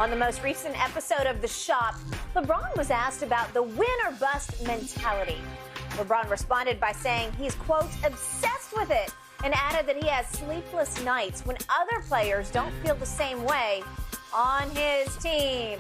On the most recent episode of The Shop, LeBron was asked about the win or bust mentality. LeBron responded by saying he's, quote, obsessed with it, and added that he has sleepless nights when other players don't feel the same way on his team.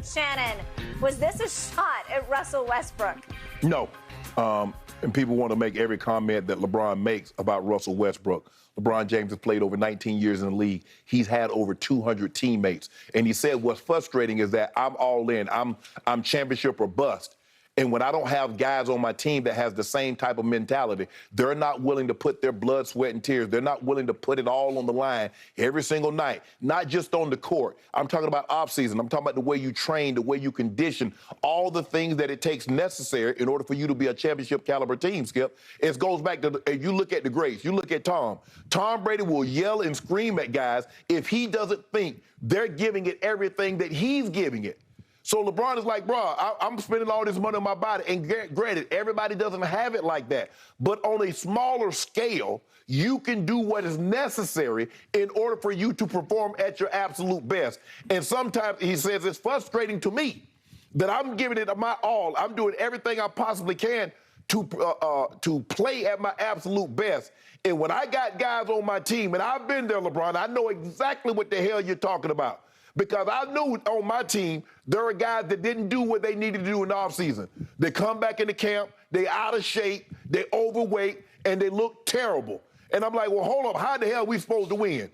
Shannon, was this a shot at Russell Westbrook? No. And people want to make every comment that LeBron makes about Russell Westbrook. LeBron James has played over 19 years in the league. He's had over 200 teammates. And he said what's frustrating is that I'm all in. I'm championship or bust. And when I don't have guys on my team that has the same type of mentality, they're not willing to put their blood, sweat, and tears. They're not willing to put it all on the line every single night, not just on the court. I'm talking about off-season. I'm talking about the way you train, the way you condition, all the things that it takes necessary in order for you to be a championship caliber team, Skip. It goes back to, if you look at the greats, you look at Tom. Tom Brady will yell and scream at guys if he doesn't think they're giving it everything that he's giving it. So LeBron is like, bro, I'm spending all this money on my body. And granted, everybody doesn't have it like that. But on a smaller scale, you can do what is necessary in order for you to perform at your absolute best. And sometimes, he says, it's frustrating to me that I'm giving it my all. I'm doing everything I possibly can to play at my absolute best. And when I got guys on my team, and I've been there, LeBron, I know exactly what the hell you're talking about. Because I knew on my team, there are guys that didn't do what they needed to do in the offseason. They come back into camp, they out of shape, they overweight, and they look terrible. And I'm like, well, hold up, how the hell are we supposed to win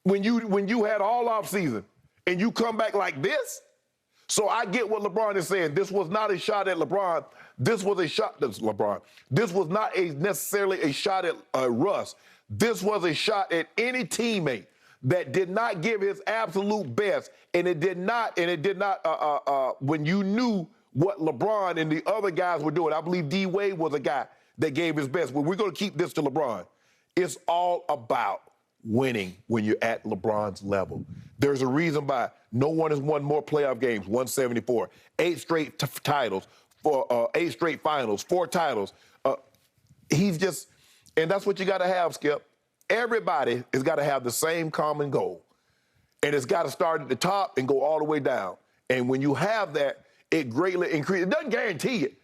when you had all offseason and you come back like this? So I get what LeBron is saying. This was not a shot at LeBron. This was a shot at LeBron. This was not necessarily a shot at Russ. This was a shot at any teammate that did not give his absolute best, and it did not, when you knew what LeBron and the other guys were doing. I believe D. Wade was a guy that gave his best. But we're going to keep this to LeBron. It's all about winning when you're at LeBron's level. There's a reason why no one has won more playoff games, 174, 8 straight titles, 8 straight finals, 4 titles. He's just, and that's what you got to have, Skip. Everybody has got to have the same common goal. And it's got to start at the top and go all the way down. And when you have that, it greatly increases. It doesn't guarantee it.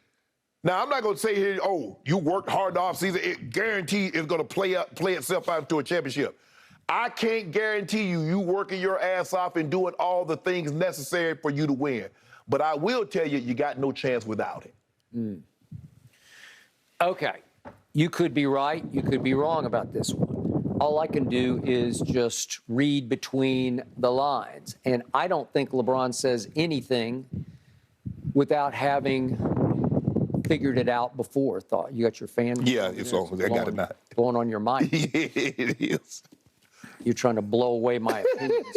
Now, I'm not going to say here, oh, you worked hard in the offseason. It guarantees it's going to play itself out into a championship. I can't guarantee you working your ass off and doing all the things necessary for you to win. But I will tell you, you got no chance without it. Okay. You could be right. You could be wrong about this one. All I can do is just read between the lines. And I don't think LeBron says anything without having figured it out before. Thought you got your fan? Yeah, it's on. I got it now. Blowing on your mic. It is. You're trying to blow away my opinions.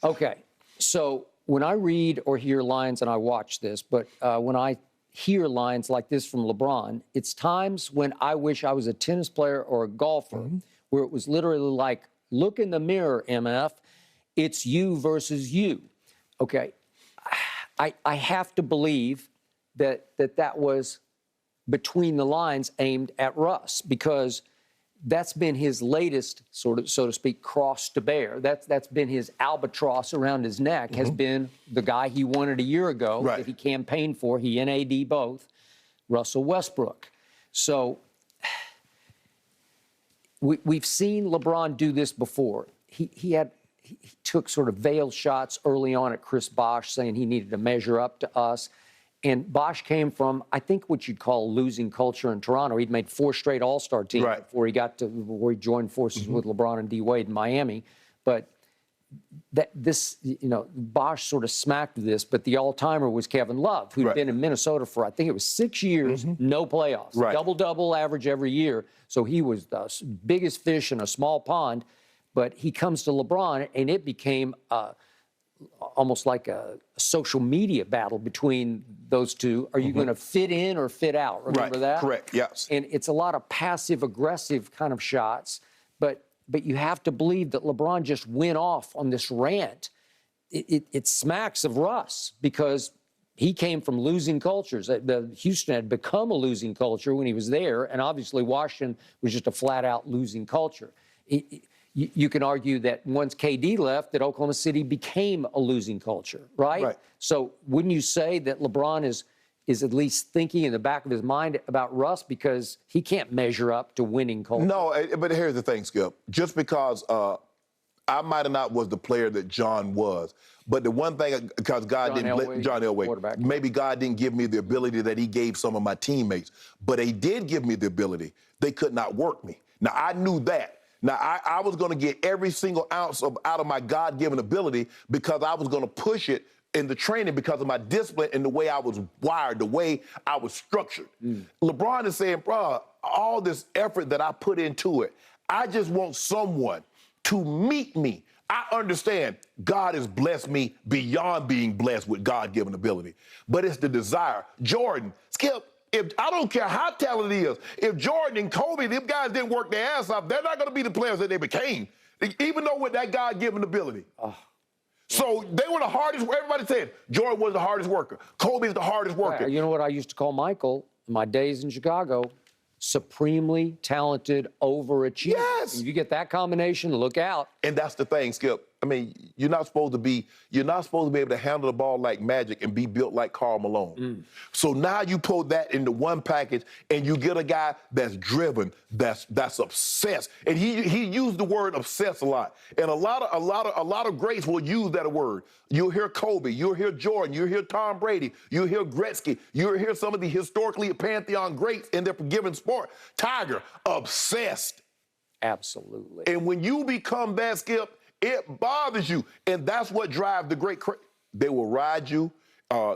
Okay. So when I read or hear lines, and I watch this, but when I hear lines like this from LeBron, it's times when I wish I was a tennis player or a golfer, where it was literally like, look in the mirror, MF, it's you versus you. Okay, I have to believe that was between the lines aimed at Russ, because that's been his latest, sort of, so to speak, cross to bear. That's been his albatross around his neck, has been the guy he wanted a year ago that he campaigned for, he and AD both, Russell Westbrook. So we've seen LeBron do this before. He took sort of veiled shots early on at Chris Bosh, saying he needed to measure up to us. And Bosh came from, I think, what you'd call a losing culture in Toronto. He'd made 4 straight All-Star teams before he joined forces with LeBron and D. Wade in Miami. But Bosh sort of smacked this. But the all-timer was Kevin Love, who'd been in Minnesota for, I think it was 6 years, no playoffs, double-double average every year. So he was the biggest fish in a small pond. But he comes to LeBron, and it became almost like a social media battle between those two. Are you going to fit in or fit out? Remember that? Correct, yes. And it's a lot of passive-aggressive kind of shots, but you have to believe that LeBron just went off on this rant. It smacks of Russ, because he came from losing cultures. Houston had become a losing culture when he was there, and obviously Washington was just a flat-out losing culture. you can argue that once KD left, that Oklahoma City became a losing culture, right? Right. So wouldn't you say that LeBron is at least thinking in the back of his mind about Russ because he can't measure up to winning culture? No, but here's the thing, Skip. Just because I might have not was the player that John was, but the one thing, because God John Elway, maybe God didn't give me the ability that he gave some of my teammates, but he did give me the ability. They could not work me. Now, I knew that. Now, I was going to get every single ounce out of my God-given ability because I was going to push it in the training because of my discipline and the way I was wired, the way I was structured. LeBron is saying, bro, all this effort that I put into it, I just want someone to meet me. I understand God has blessed me beyond being blessed with God-given ability, but it's the desire. Jordan, Skip, I don't care how talented he is, if Jordan and Kobe, them guys didn't work their ass off, they're not going to be the players that they became, even though with that God-given ability. So they were the hardest. Everybody said Jordan was the hardest worker. Kobe's the hardest worker. You know what I used to call Michael in my days in Chicago? Supremely talented overachiever. Yes. If you get that combination, look out. And that's the thing, Skip. I mean, you're not supposed to be able to handle the ball like Magic and be built like Karl Malone. So now you put that into one package and you get a guy that's driven, that's obsessed. And he used the word obsessed a lot. And a lot of greats will use that word. You'll hear Kobe, you'll hear Jordan, you'll hear Tom Brady, you'll hear Gretzky, you'll hear some of the historically Pantheon greats in their given sport. Tiger, obsessed. Absolutely. And when you become that, Skip, it bothers you. And that's what drives the great. They will ride you.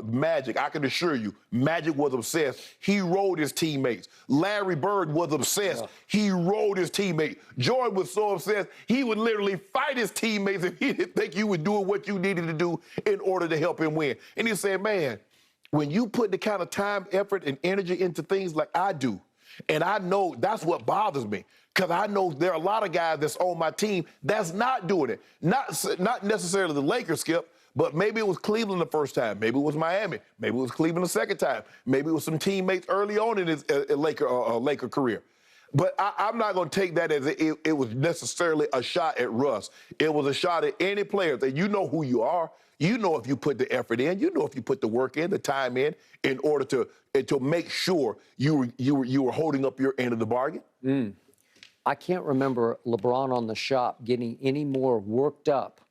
Magic, I can assure you, Magic was obsessed. He rode his teammates. Larry Bird was obsessed. He rode his teammates. Jordan was so obsessed, he would literally fight his teammates if he didn't think you were doing what you needed to do in order to help him win. And he said, man, when you put the kind of time, effort, and energy into things like I do, and I know that's what bothers me, because I know there are a lot of guys that's on my team that's not doing it. Not necessarily the Lakers, Skip, but maybe it was Cleveland the first time. Maybe it was Miami. Maybe it was Cleveland the second time. Maybe it was some teammates early on in his Laker career. But I'm not going to take that as it was necessarily a shot at Russ. It was a shot at any player that you know who you are. You know if you put the effort in. You know if you put the work in, the time in order to make sure you were holding up your end of the bargain. I can't remember LeBron on the shop getting any more worked up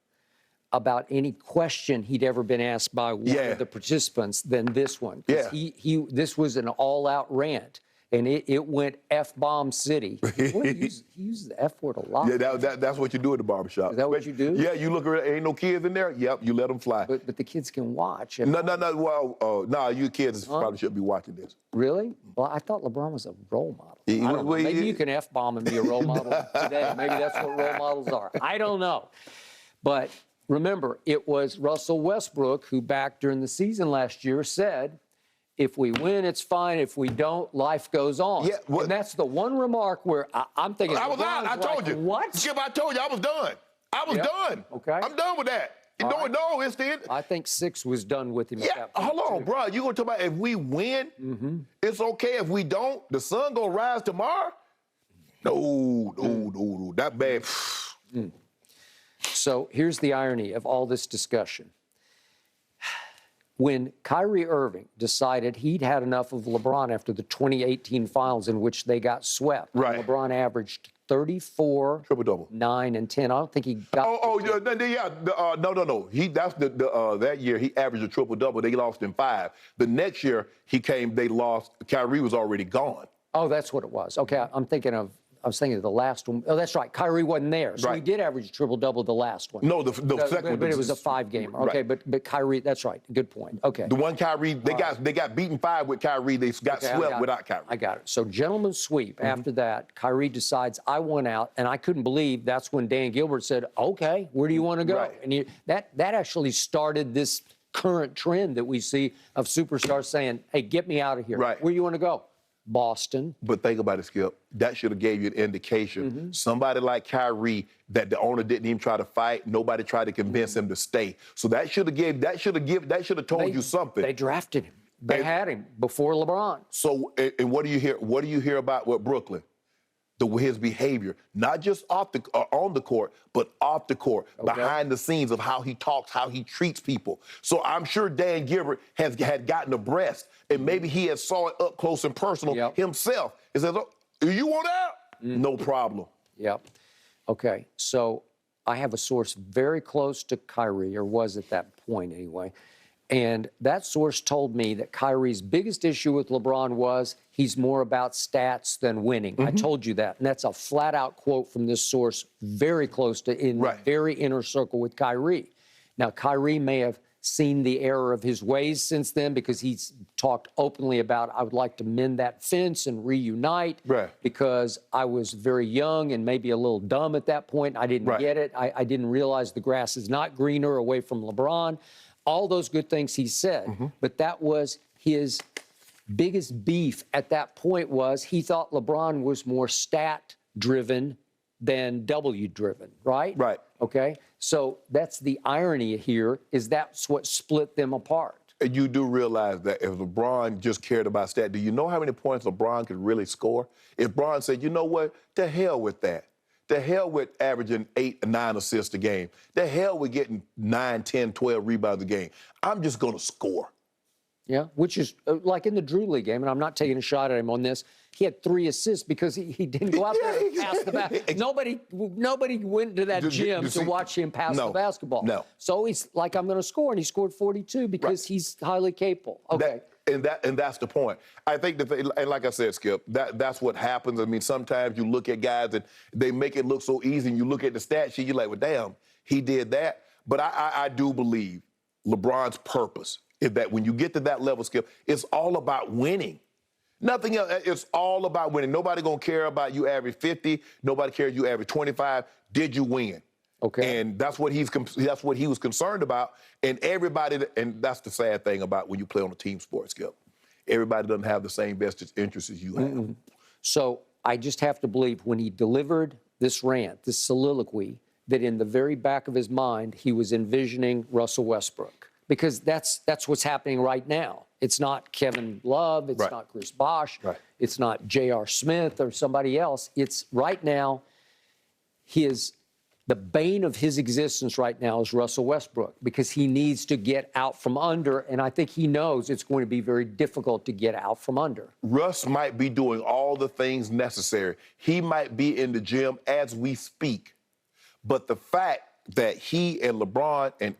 about any question he'd ever been asked by one of the participants than this one. This was an all-out rant, and it went F-bomb city. He uses the F word a lot. Yeah, that's what you do at the barbershop. Is that what you do? Yeah, you look around, ain't no kids in there? Yep, you let them fly. But the kids can watch. No. Well, you kids probably shouldn't be watching this. Really? Well, I thought LeBron was a role model. I don't know. Maybe you can F-bomb and be a role model today. Maybe that's what role models are. I don't know. But remember, it was Russell Westbrook who back during the season last year said, if we win, it's fine. If we don't, life goes on. Yeah, and that's the one remark where I'm thinking. I was out. I told you. What? Skip, I told you I was done. I was done. Okay. I'm done with that. No, it's the end. I think 6 was done with him. Yeah, hold on, bro. You gonna talk about if we win, it's okay. If we don't, the sun gonna rise tomorrow? No. That bad. So here's the irony of all this discussion. When Kyrie Irving decided he'd had enough of LeBron after the 2018 finals in which they got swept, LeBron averaged 34, triple-double, 9, and 10. I don't think he got. No. That's that year he averaged a triple-double. They lost in 5. The next year they lost. Kyrie was already gone. Oh, that's what it was. Okay, I was thinking of the last one. Oh, that's right. Kyrie wasn't there. So he did average a triple-double the last one. No, the second one. But it was a 5-gamer. Okay, but Kyrie, that's right. Good point. Okay. The one Kyrie, they got beaten 5 with Kyrie. They got swept without Kyrie. I got it. So gentleman's sweep. After that, Kyrie decides, I want out. And I couldn't believe that's when Dan Gilbert said, okay, where do you want to go? And that actually started this current trend that we see of superstars saying, hey, get me out of here. Where do you want to go? Boston. But think about it, Skip. That should have gave you an indication. Somebody like Kyrie that the owner didn't even try to fight. Nobody tried to convince him to stay. So that should have told you something. They drafted him. They had him before LeBron. So and what do you hear? What do you hear about Brooklyn? his behavior, not just on the court, but off the court, behind the scenes of how he talks, how he treats people. So I'm sure Dan Gilbert had gotten abreast, and maybe he had saw it up close and personal himself. He says, oh, you want out? No problem. Yep. Okay, so I have a source very close to Kyrie, or was at that point anyway, and that source told me that Kyrie's biggest issue with LeBron was he's more about stats than winning. I told you that, and that's a flat-out quote from this source very close to the very inner circle with Kyrie. Now, Kyrie may have seen the error of his ways since then, because he's talked openly about, I would like to mend that fence and reunite because I was very young and maybe a little dumb at that point. I didn't get it. I didn't realize the grass is not greener away from LeBron. All those good things he said, but that was his biggest beef at that point. Was he thought LeBron was more stat-driven than W-driven, right? Right. Okay, so that's the irony here, is that's what split them apart. And you do realize that if LeBron just cared about stat, do you know how many points LeBron could really score? If LeBron said, you know what, to hell with that. To hell with averaging 8 or 9 assists a game. To hell with getting 9, 10, 12 rebounds a game. I'm just going to score. Yeah, which is like in the Drew League game, and I'm not taking a shot at him on this. He had 3 assists because he didn't go out there and pass the basketball. Nobody went to that gym to watch him pass the basketball. No. So he's like, I'm going to score, and he scored 42 because he's highly capable. Okay. And that's the point. I think and like I said, Skip, that's what happens. I mean, sometimes you look at guys and they make it look so easy, and you look at the stat sheet, you're like, well, damn, he did that. But I do believe LeBron's purpose is that when you get to that level, Skip, it's all about winning. Nothing else. It's all about winning. Nobody gonna care about you average 50. Nobody cares you average 25. Did you win? Okay. And that's what he was concerned about. And that's the sad thing about when you play on a team sport, Skip. Everybody doesn't have the same vested interests as you have. So I just have to believe when he delivered this rant, this soliloquy, that in the very back of his mind, he was envisioning Russell Westbrook. Because that's what's happening right now. It's not Kevin Love. It's not Chris Bosh. It's not J.R. Smith or somebody else. It's right now, the bane of his existence right now is Russell Westbrook, because he needs to get out from under, and I think he knows it's going to be very difficult to get out from under. Russ might be doing all the things necessary. He might be in the gym as we speak. But the fact that he and LeBron and